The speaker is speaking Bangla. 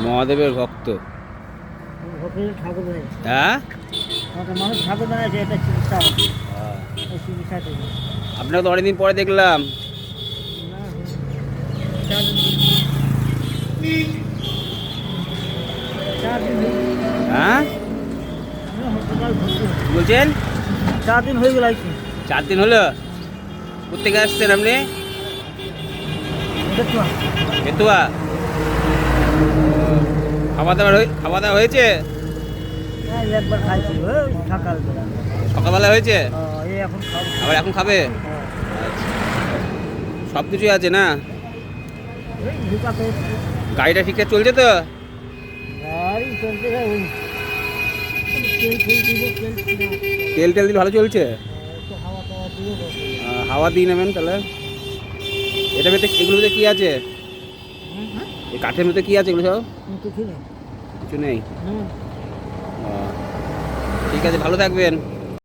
মহাদেবের ভক্ত। হ্যাঁ, মানুষ ঠাকুর বানাইছে, এটা চিকিৎসা হবে। এই চিকিৎসা দেবে। আপনাকে তো অনেকদিন পরে দেখলাম। হ্যাঁ, কি বলছেন? 4 দিন হয়ে গেল। 4 দিন হলো। কোথেকে আসছেন আপনি? বেতুয়া। খাওয়া দাওয়া হয়েছে? একবার খাইছি সকালবেলা। সকালবেলা হয়েছে, এই এখন খাবো। আবার এখন খাবে? সব কিছুই আছে না? এই ঢুকাতে গাড়িটা ঠিকঠাক চলছে তো? গাড়ি চলতে যাবে। তেল দিলে তেল দিলে ভালো চলছে? একটু হাওয়া টাওয়া দিয়ে বসে। হাওয়া দিয়ে নেবেন তাহলে। এটা ভেতরে এগুলোর মধ্যে কী আছে? এই কাঠের মধ্যে কী আছে এগুলো সব? কিছু নেই। কিছু নেই। হুম। ঠিক আছে, ভালো থাকবেন।